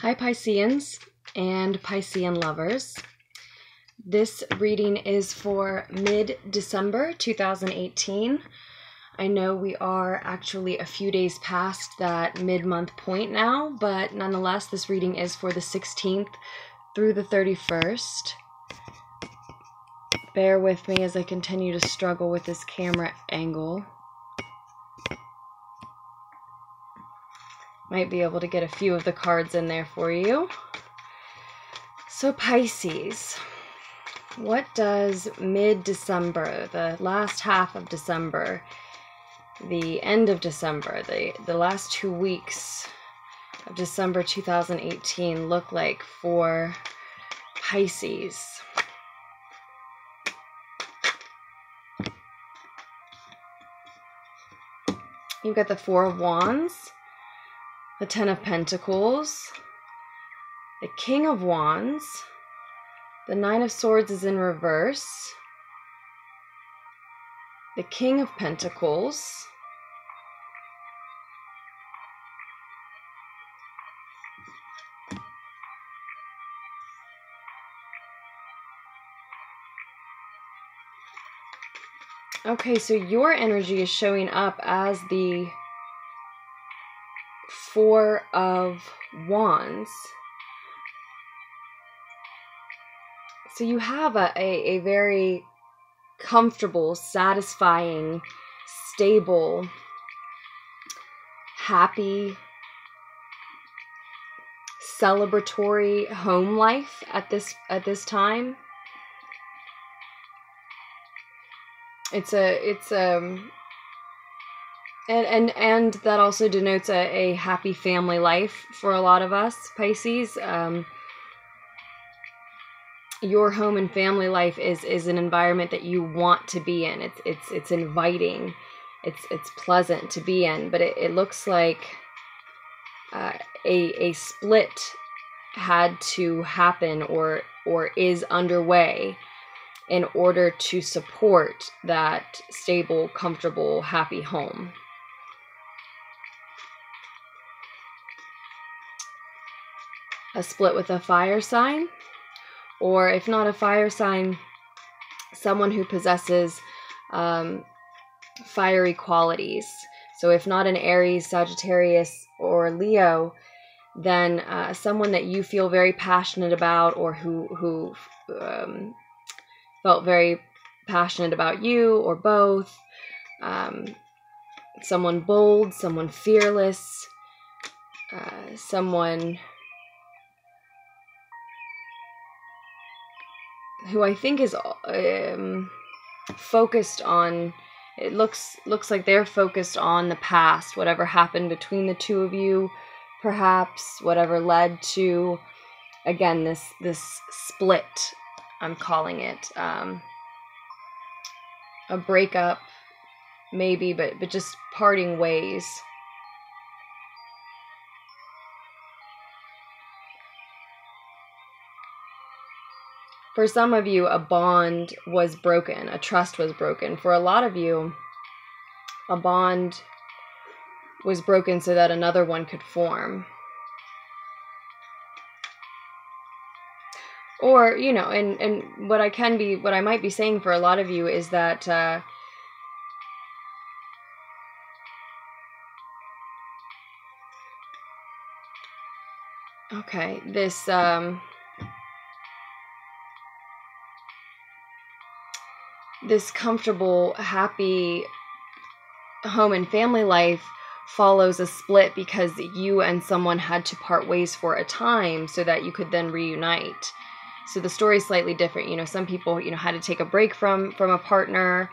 Hi Pisceans and Piscean lovers. This reading is for mid-December 2018. I know we are actually a few days past that mid-month point now, but nonetheless this reading is for the 16th through the 31st. Bear with me as I continue to struggle with this camera angle. Might be able to get a few of the cards in there for you. So Pisces, what does mid-December, the last half of December, the end of December, the last 2 weeks of December 2018 look like for Pisces? You've got the Four of Wands, the Ten of Pentacles, the King of Wands, the Nine of Swords is in reverse, the King of Pentacles, okay, so your energy is showing up as the Four of Wands. So you have a very comfortable, satisfying, stable, happy, celebratory home life at this time. And that also denotes a happy family life for a lot of us, Pisces. Your home and family life is an environment that you want to be in. It's inviting. It's pleasant to be in. But it looks like a split had to happen or is underway in order to support that stable, comfortable, happy home. A split with a fire sign, or if not a fire sign, someone who possesses fiery qualities. So if not an Aries, Sagittarius, or Leo, then someone that you feel very passionate about, or who felt very passionate about you, or both. Someone bold, someone fearless, someone who I think is focused on, it looks like they're focused on the past, whatever happened between the two of you, perhaps whatever led to, again, this split, I'm calling it, a breakup maybe, but just parting ways. For some of you, a bond was broken, a trust was broken. For a lot of you, a bond was broken so that another one could form. Or, you know, and what I might be saying for a lot of you is that okay, this comfortable, happy home and family life follows a split because you and someone had to part ways for a time so that you could then reunite. So the story is slightly different. You know, some people, you know, had to take a break from a partner,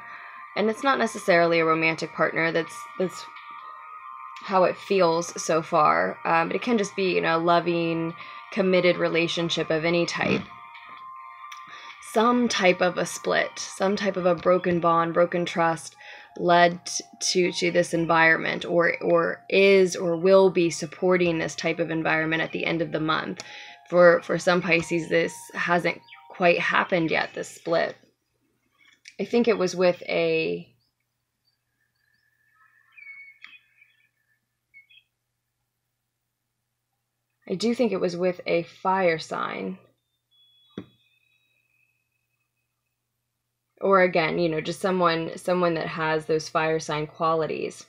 and it's not necessarily a romantic partner. That's how it feels so far. But it can just be, you know, a loving, committed relationship of any type. Some type of a split, some type of a broken bond, broken trust led to this environment, or is or will be supporting this type of environment at the end of the month. For some Pisces, this hasn't quite happened yet, this split. I think it was with a I do think it was with a fire sign. Or again, you know, just someone that has those fire sign qualities.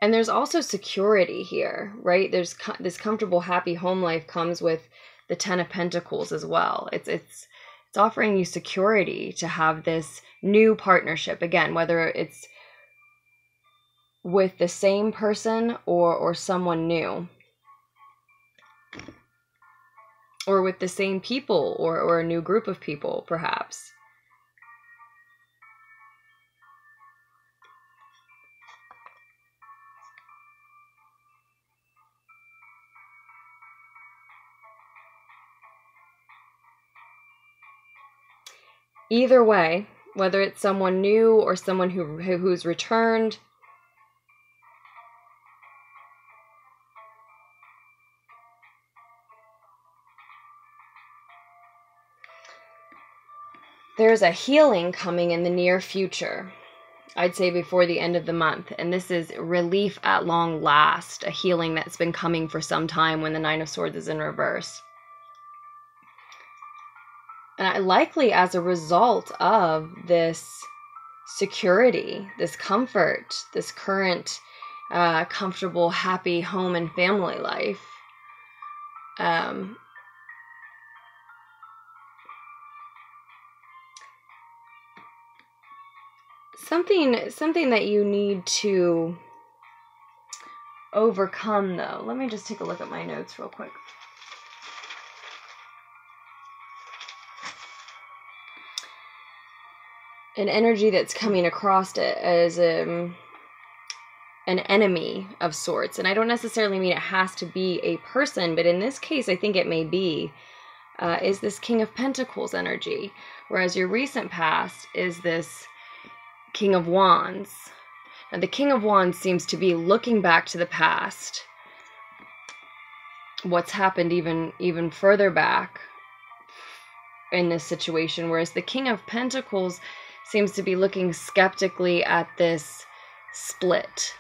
And there's also security here, right? There's this comfortable, happy home life comes with the Ten of Pentacles as well. It's offering you security to have this new partnership. Again, whether it's with the same person or someone new. Or with the same people or a new group of people, perhaps. Either way, whether it's someone new or someone who's returned, there's a healing coming in the near future. I'd say before the end of the month. And this is relief at long last, a healing that's been coming for some time when the Nine of Swords is in reverse. And likely as a result of this security, this comfort, this current comfortable, happy home and family life. Something that you need to overcome, though. Let me just take a look at my notes real quick. An energy that's coming across it as an enemy of sorts. And I don't necessarily mean it has to be a person, but in this case, I think it may be, is this King of Pentacles energy. Whereas your recent past is this King of Wands. Now, the King of Wands seems to be looking back to the past, what's happened even further back in this situation, whereas the King of Pentacles seems to be looking skeptically at this split.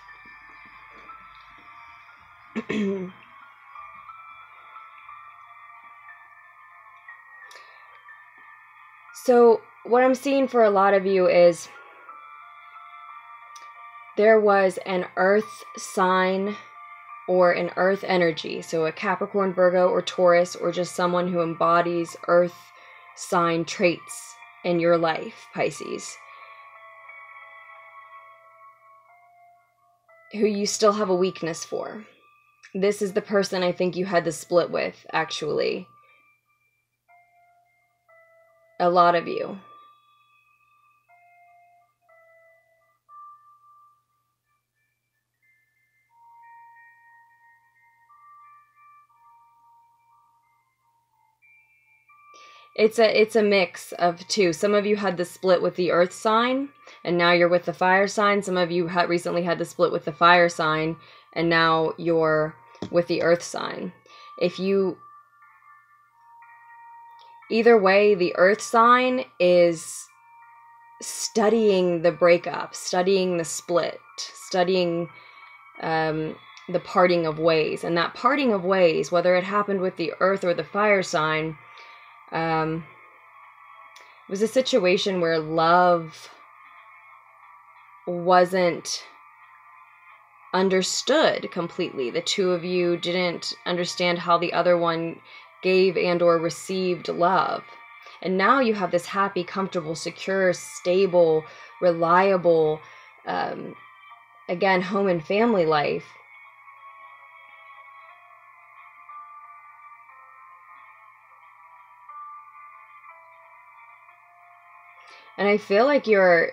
So what I'm seeing for a lot of you is there was an earth sign or an earth energy, so a Capricorn, Virgo, or Taurus, or just someone who embodies earth sign traits in your life, Pisces, who you still have a weakness for. This is the person I think you had the split with, actually. A lot of you. It's a mix of two. Some of you had the split with the earth sign, and now you're with the fire sign. Some of you recently had the split with the fire sign, and now you're with the earth sign. Either way, the earth sign is studying the breakup, studying the split, studying the parting of ways. And that parting of ways, whether it happened with the earth or the fire sign, it was a situation where love wasn't understood completely. The two of you didn't understand how the other one gave and or received love. And now you have this happy, comfortable, secure, stable, reliable, again, home and family life. And I feel like you're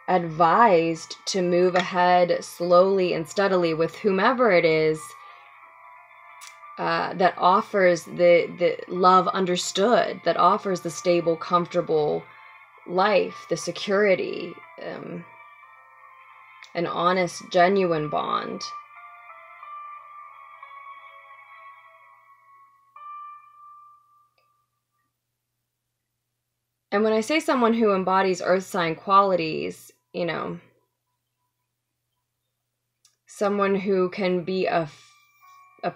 advised to move ahead slowly and steadily with whomever it is that offers the love understood, that offers the stable, comfortable life, the security, an honest, genuine bond. And when I say someone who embodies earth sign qualities, someone who can be a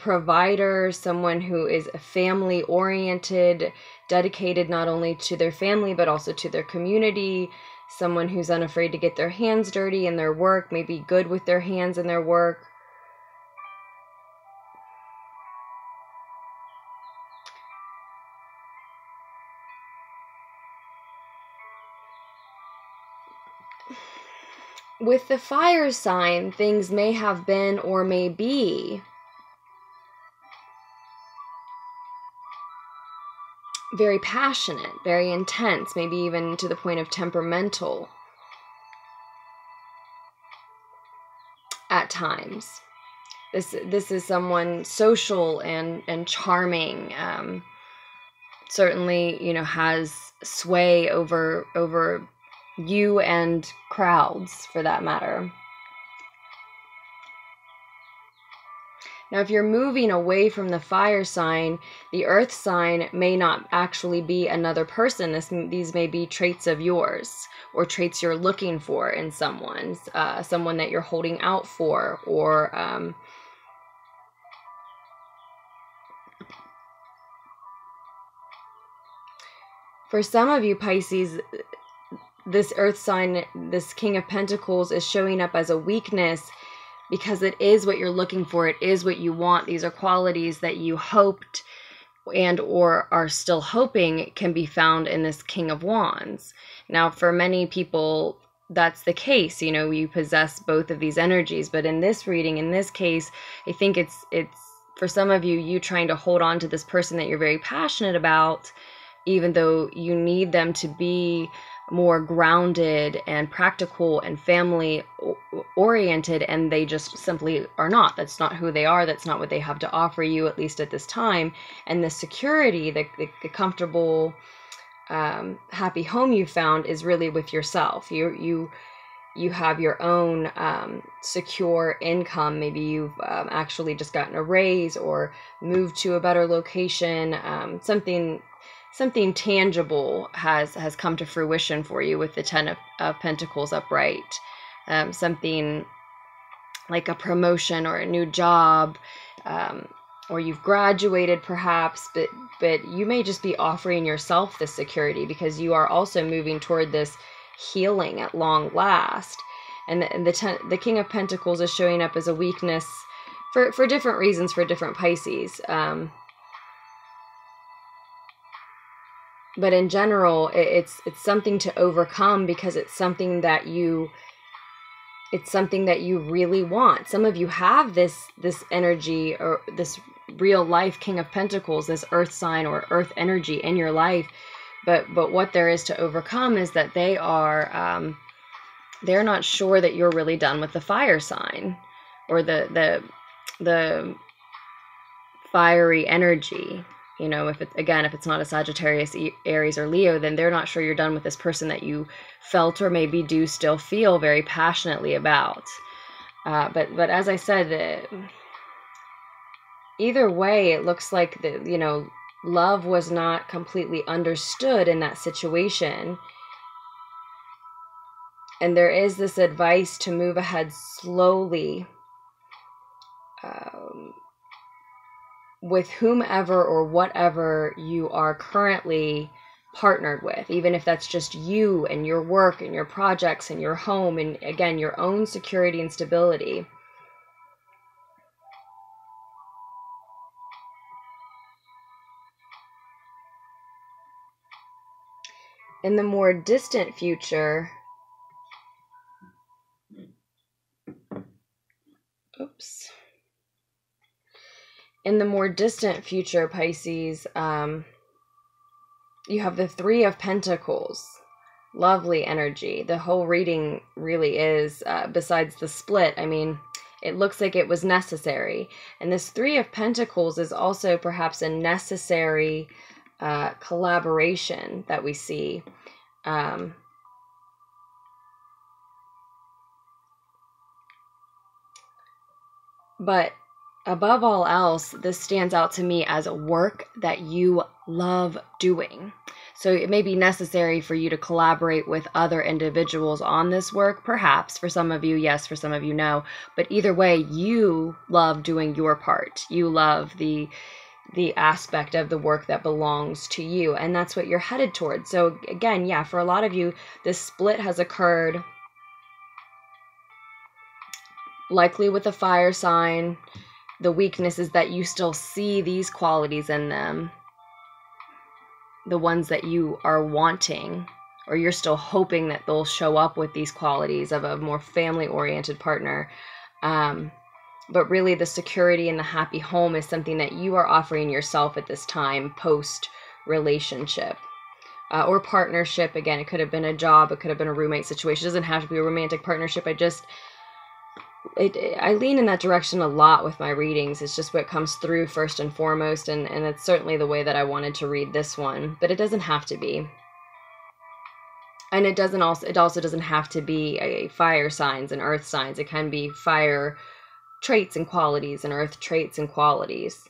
provider, someone who is family oriented, dedicated not only to their family but also to their community, someone who's unafraid to get their hands dirty in their work, maybe good with their hands in their work. With the fire sign, things may have been or may be very passionate, very intense, maybe even to the point of temperamental at times. This is someone social and charming, certainly, you know, has sway over you and crowds for that matter. Now, if you're moving away from the fire sign, the earth sign may not actually be another person. These may be traits of yours or traits you're looking for in someone that you're holding out for, or for some of you Pisces, this earth sign, this King of Pentacles, is showing up as a weakness because it is what you're looking for. It is what you want. These are qualities that you hoped and or are still hoping can be found in this King of Wands. Now, for many people, that's the case. You know, you possess both of these energies. But in this reading, in this case, I think it's for some of you trying to hold on to this person that you're very passionate about, even though you need them to be more grounded and practical and family oriented, and they just simply are not. That's not who they are. That's not what they have to offer you, at least at this time. And the security, the comfortable, happy home you found is really with yourself. You have your own secure income. Maybe you've actually just gotten a raise or moved to a better location. Something tangible has come to fruition for you with the Ten of Pentacles upright. Something like a promotion or a new job, or you've graduated perhaps, but you may just be offering yourself this security because you are also moving toward this healing at long last. And the King of Pentacles is showing up as a weakness for different reasons for different Pisces. But in general, it's something to overcome because it's something that you really want. Some of you have this energy or this real life King of Pentacles, this earth sign or earth energy in your life. But what there is to overcome is that they're not sure that you're really done with the fire sign or the fiery energy. You know, if it's not a Sagittarius, Aries, or Leo, then they're not sure you're done with this person that you felt or maybe do still feel very passionately about. But as I said, either way, it looks like love was not completely understood in that situation. And there is this advice to move ahead slowly. With whomever or whatever you are currently partnered with, even if that's just you and your work and your projects and your home and, again, your own security and stability. In the more distant future, in the more distant future, Pisces, you have the Three of Pentacles. Lovely energy. The whole reading really is, besides the split, I mean, it looks like it was necessary. And this Three of Pentacles is also perhaps a necessary collaboration that we see. But above all else, this stands out to me as a work that you love doing. So it may be necessary for you to collaborate with other individuals on this work, perhaps. For some of you, yes. For some of you, no. But either way, you love doing your part. You love the aspect of the work that belongs to you, and that's what you're headed towards. So again, yeah, for a lot of you, this split has occurred likely with a fire sign. The weakness is that you still see these qualities in them, the ones that you are wanting, or you're still hoping that they'll show up with these qualities of a more family-oriented partner. But really the security and the happy home is something that you are offering yourself at this time, post-relationship or partnership. Again, it could have been a job, it could have been a roommate situation. It doesn't have to be a romantic partnership. I lean in that direction a lot with my readings. It's just what comes through first and foremost, and it's certainly the way that I wanted to read this one, but it doesn't have to be. And it also doesn't have to be a fire signs and earth signs. It can be fire traits and qualities and earth traits and qualities.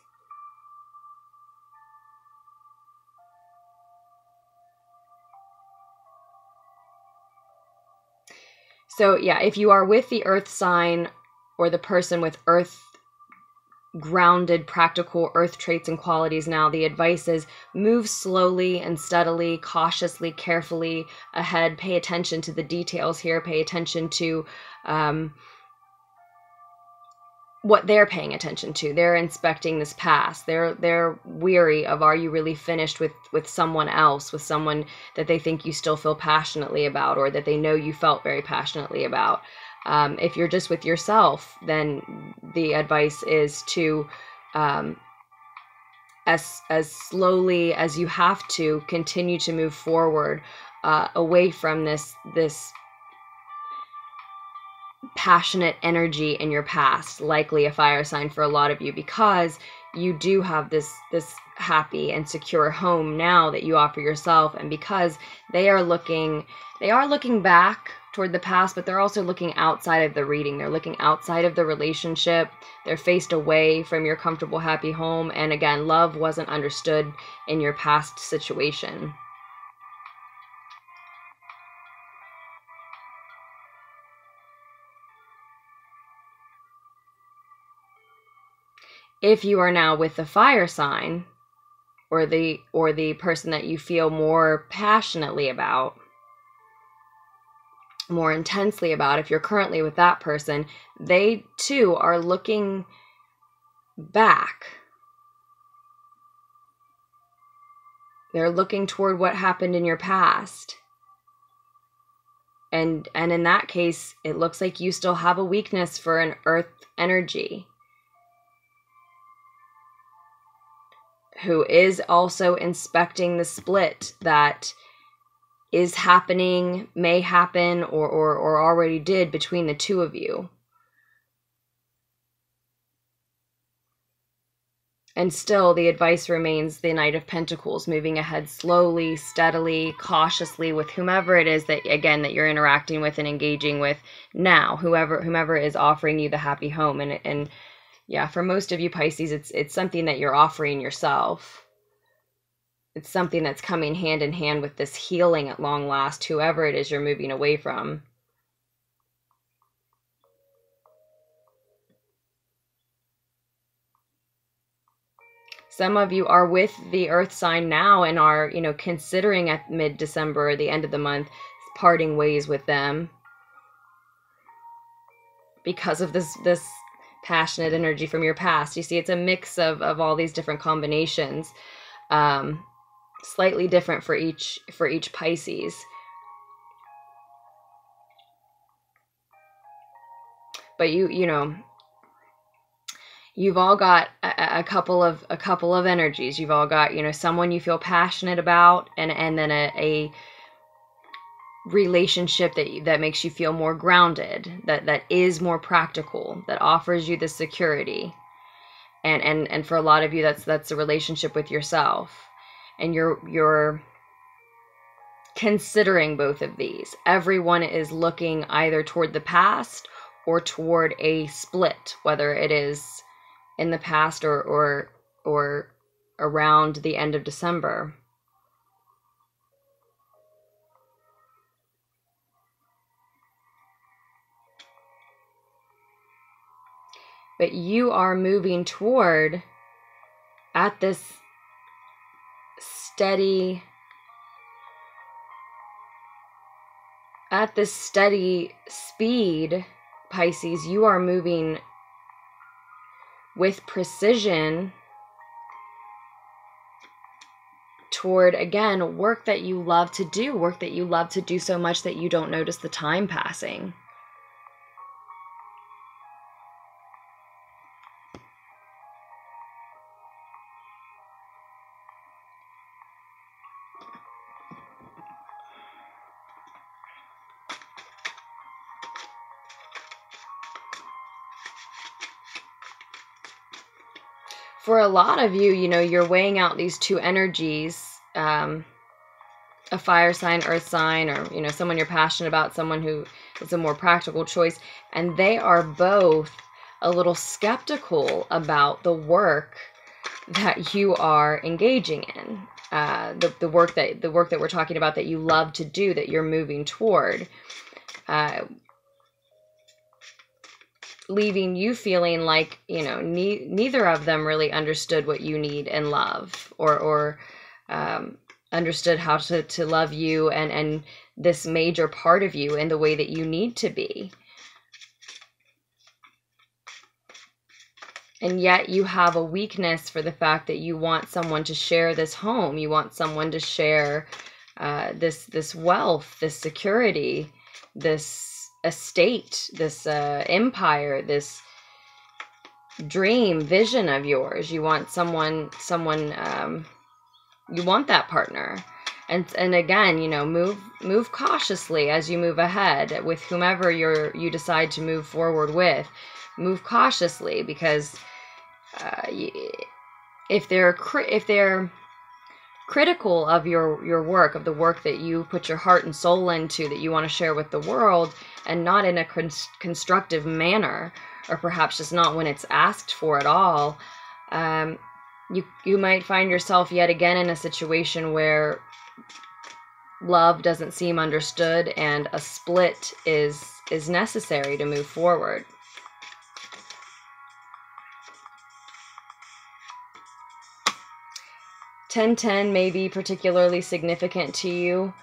So yeah, if you are with the earth sign or the person with earth grounded, practical earth traits and qualities now, the advice is move slowly and steadily, cautiously, carefully ahead. Pay attention to the details here. Pay attention to what they're paying attention to. They're inspecting this past. They're weary of, are you really finished with someone else, with someone that they think you still feel passionately about, or that they know you felt very passionately about. If you're just with yourself, then the advice is to as slowly as you have to continue to move forward away from this passionate energy in your past, likely a fire sign for a lot of you, because you do have this happy and secure home now that you offer yourself, and because they are looking back toward the past, but they're also looking outside of the reading. They're looking outside of the relationship. They're faced away from your comfortable, happy home, and again, love wasn't understood in your past situation. If you are now with the fire sign, or the person that you feel more passionately about, more intensely about, if you're currently with that person, they too are looking back. They're looking toward what happened in your past. And in that case, it looks like you still have a weakness for an earth energy, who is also inspecting the split that is happening, may happen, or already did between the two of you. And still, the advice remains the Knight of Pentacles, moving ahead slowly, steadily, cautiously with whomever it is that, again, that you're interacting with and engaging with now, whomever is offering you the happy home. And yeah, for most of you Pisces, it's something that you're offering yourself. It's something that's coming hand in hand with this healing at long last, whoever it is you're moving away from. Some of you are with the earth sign now and are, considering at mid-December, the end of the month, parting ways with them because of this passionate energy from your past. You see, it's a mix of all these different combinations, slightly different for each Pisces. But you've all got a couple of energies. You've all got, someone you feel passionate about, and then a relationship that makes you feel more grounded, that is more practical, that offers you the security. And for a lot of you, that's a relationship with yourself. And you're considering both of these. Everyone is looking either toward the past or toward a split, whether it is in the past or around the end of December. but you are moving toward, at this steady speed, Pisces, you are moving with precision toward, again, work that you love to do, work that you love to do so much that you don't notice the time passing. For a lot of you, you're weighing out these two energies, a fire sign, earth sign, or, someone you're passionate about, someone who is a more practical choice, and they are both a little skeptical about the work that you are engaging in, the work that we're talking about that you love to do, that you're moving toward. Leaving you feeling like, neither of them really understood what you need and love, or understood how to love you and this major part of you in the way that you need to be. And yet you have a weakness for the fact that you want someone to share this home. You want someone to share this wealth, this security, this estate, this empire, this dream vision of yours. You want someone you want that partner. And again, move cautiously as you move ahead with whomever you decide to move forward with. Move cautiously, because if they're critical of your work, of the work that you put your heart and soul into, that you want to share with the world, and not in a constructive manner, or perhaps just not when it's asked for at all, you might find yourself yet again in a situation where love doesn't seem understood and a split is necessary to move forward. (10-10) may be particularly significant to you.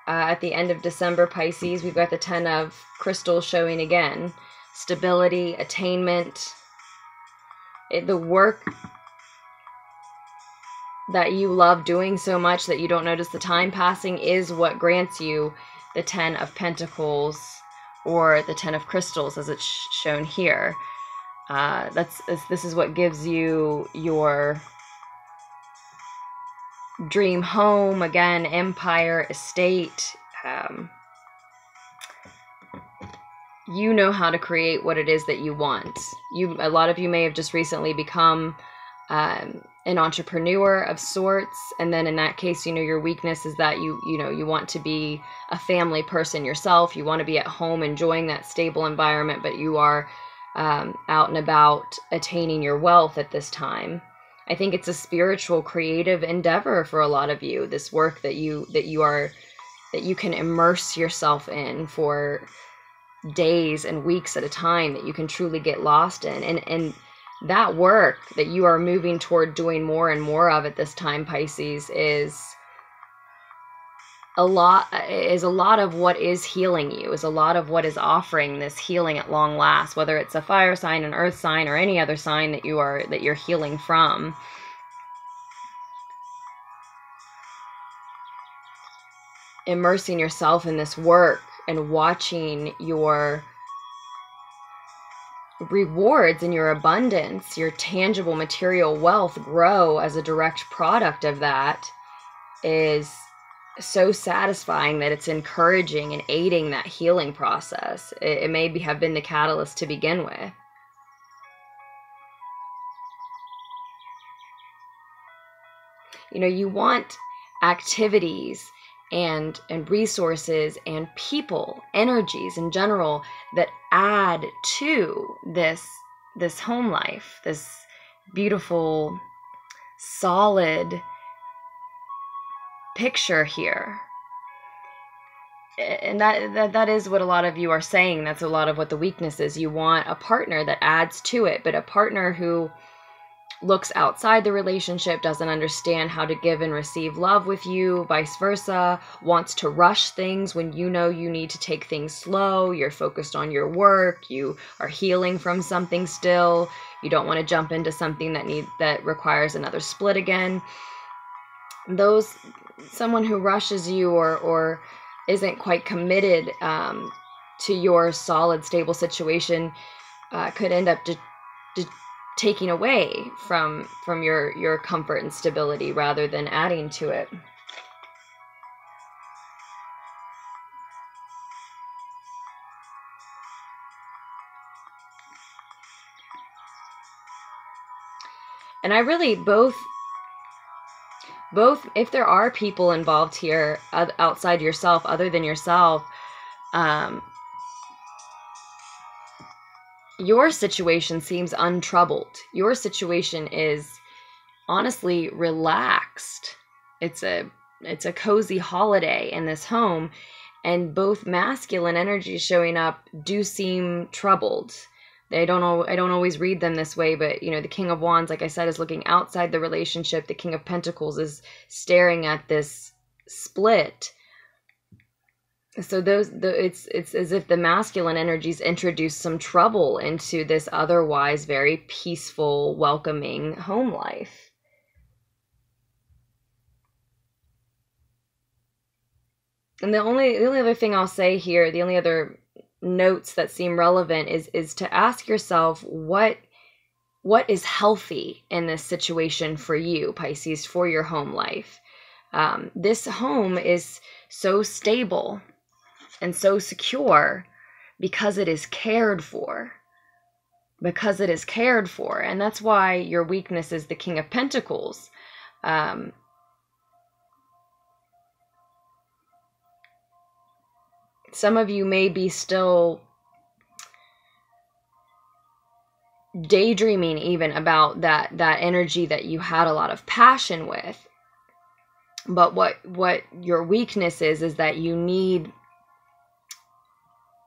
At the end of December, Pisces, we've got the 10 of crystals showing again. Stability, attainment, the work that you love doing so much that you don't notice the time passing is what grants you the 10 of Pentacles, or the 10 of crystals as it's shown here. This is what gives you your dream home, again, empire, estate. You know how to create what it is that you want. A lot of you may have just recently become an entrepreneur of sorts, and then in that case, your weakness is that you want to be a family person yourself. You want to be at home enjoying that stable environment, but you are out and about attaining your wealth at this time. I think it's a spiritual, creative endeavor for a lot of you. This work that you can immerse yourself in for days and weeks at a time, that you can truly get lost in, and that work that you are moving toward doing more and more of at this time, Pisces, is a lot of what is healing you, is a lot of what is offering this healing at long last, whether it's a fire sign, an earth sign, or any other sign that you're healing from. Immersing yourself in this work and watching your rewards and your abundance, your tangible material wealth grow as a direct product of that is so satisfying that it's encouraging and aiding that healing process. It may have been the catalyst to begin with. You want activities and resources and people, energies in general, that add to this home life, this beautiful, solid picture here. and that is what a lot of you are saying. That's a lot of what the weakness is. You want a partner that adds to it, but a partner who looks outside the relationship, doesn't understand how to give and receive love with you, vice versa, wants to rush things when you know you need to take things slow, you're focused on your work, you are healing from something still, you don't want to jump into something that requires another split again. Someone who rushes you or isn't quite committed to your solid, stable situation could end up taking away from your comfort and stability rather than adding to it. And I really both if there are people involved here outside yourself, other than yourself, your situation seems untroubled. Your situation is honestly relaxed. It's a cozy holiday in this home, and both masculine energies showing up do seem troubled. I don't always read them this way, but the King of Wands, like I said, is looking outside the relationship. The King of Pentacles is staring at this split. So it's as if the masculine energies introduce some trouble into this otherwise very peaceful, welcoming home life. And the only other thing I'll say here, the only other notes that seem relevant is to ask yourself what is healthy in this situation for you, Pisces, for your home life. This home is so stable and so secure because it is cared for. And that's why your weakness is the King of Pentacles. Some of you may be still daydreaming even about that energy that you had a lot of passion with. But what your weakness is that you need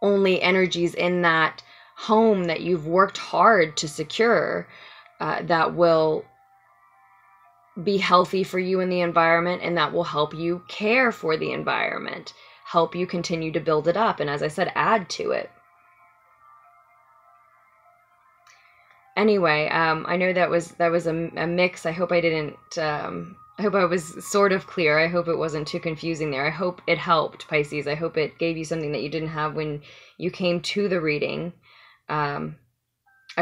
only energies in that home that you've worked hard to secure that will be healthy for you in the environment, and that will help you care for the environment, help you continue to build it up, and as I said, add to it. Anyway, I know that was a mix. I hope I didn't I hope I was sort of clear. I hope it wasn't too confusing there. I hope it helped, Pisces. I hope it gave you something that you didn't have when you came to the reading. I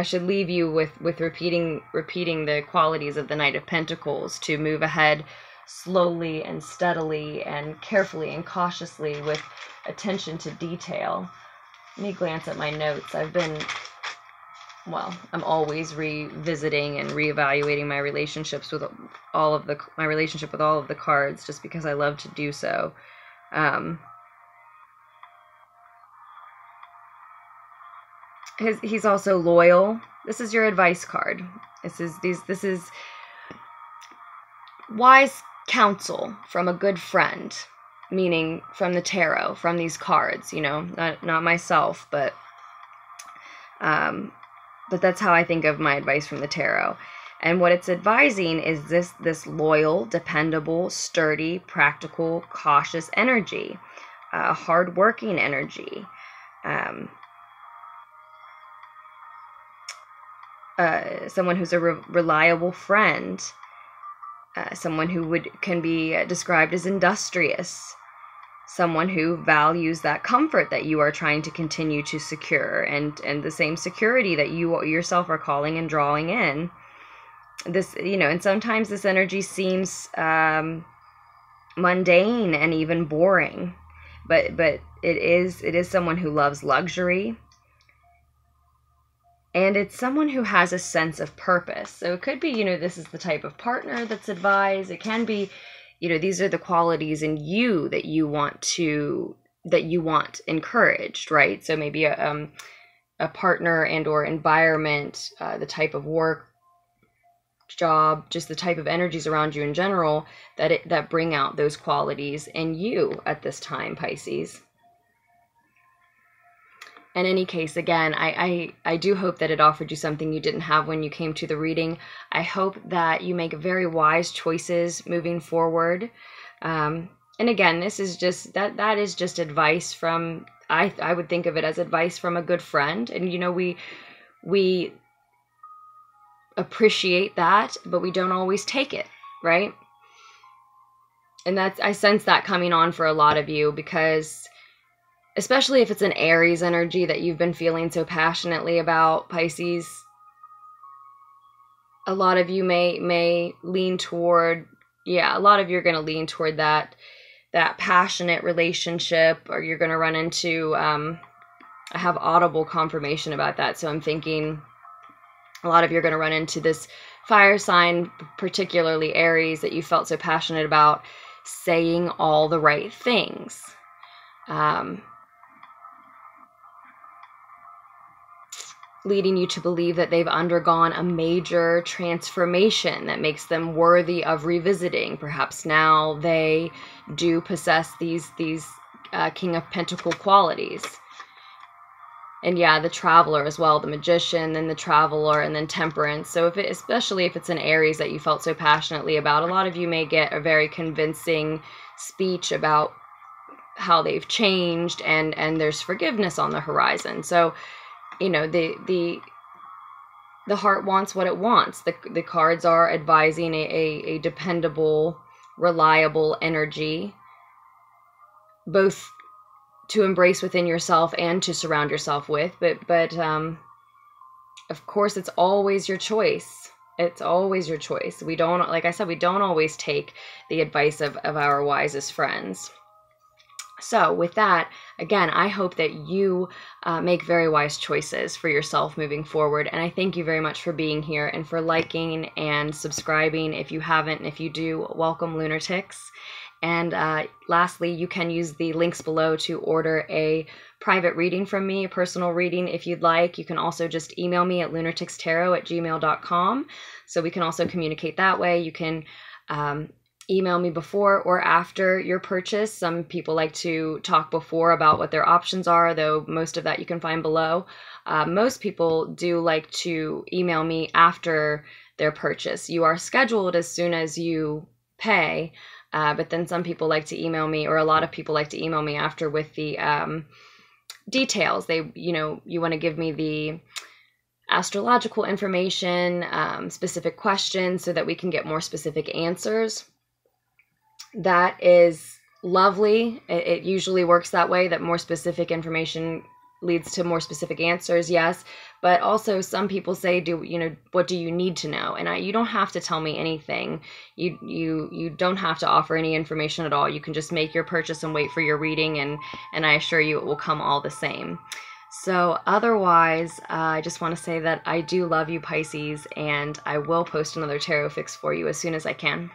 should leave you with repeating the qualities of the Knight of Pentacles to move ahead slowly and steadily and carefully and cautiously with attention to detail. Let me glance at my notes. I'm always revisiting and reevaluating my relationships with my relationship with all of the cards, just because I love to do so. He's also loyal. This is your advice card. This is wise counsel from a good friend, meaning from the tarot, from these cards. Not myself, but that's how I think of my advice from the tarot. And what it's advising is this loyal, dependable, sturdy, practical, cautious energy, hardworking energy, someone who's a reliable friend, someone who can be described as industrious, someone who values that comfort that you are trying to continue to secure, and the same security that you yourself are calling and drawing in. This, and sometimes this energy seems mundane and even boring, but it is someone who loves luxury, and it's someone who has a sense of purpose. So it could be, this is the type of partner that's advised. It can be, these are the qualities in you that you want encouraged, right? So maybe a partner and or environment, the type of work, job, just the type of energies around you in general that bring out those qualities in you at this time, Pisces. in any case, again, I do hope that it offered you something you didn't have when you came to the reading. I hope that you make very wise choices moving forward. And again, this is just, that is just advice from, I would think of it as advice from a good friend. And, you know, we appreciate that, but we don't always take it, right? And I sense that coming on for a lot of you, because especially if it's an Aries energy that you've been feeling so passionately about, Pisces, a lot of you may lean toward, a lot of you are going to lean toward that passionate relationship, or you're going to run into, I have audible confirmation about that. So I'm thinking a lot of you are going to run into this fire sign, particularly Aries, that you felt so passionate about, saying all the right things. Leading you to believe that they've undergone a major transformation that makes them worthy of revisiting. Perhaps now they do possess these King of Pentacle qualities. And the Traveler as well, the Magician, then the Traveler, and then Temperance. So especially if it's an Aries that you felt so passionately about, a lot of you may get a very convincing speech about how they've changed, and there's forgiveness on the horizon. So, you know, the heart wants what it wants. The cards are advising a dependable, reliable energy, both to embrace within yourself and to surround yourself with. But of course, it's always your choice. It's always your choice. We don't, like I said, we don't always take the advice of our wisest friends. So with that, again, I hope that you make very wise choices for yourself moving forward. And I thank you very much for being here and for liking and subscribing if you haven't. And if you do, welcome, lunatics. And lastly, you can use the links below to order a private reading from me, a personal reading if you'd like. You can also just email me at lunaticstarot@gmail.com. So we can also communicate that way. You can email me before or after your purchase. Some people like to talk before about what their options are, though most of that you can find below. Most people do like to email me after their purchase. You are scheduled as soon as you pay. But then some people like to email me, or a lot of people like to email me after with the details. You want to give me the astrological information, specific questions, so that we can get more specific answers. That is lovely. It usually works that way, that more specific information leads to more specific answers, yes. But also some people say, what do you need to know? And you don't have to tell me anything. You don't have to offer any information at all. You can just make your purchase and wait for your reading, and I assure you it will come all the same. So otherwise, I just want to say that I do love you, Pisces, and I will post another tarot fix for you as soon as I can.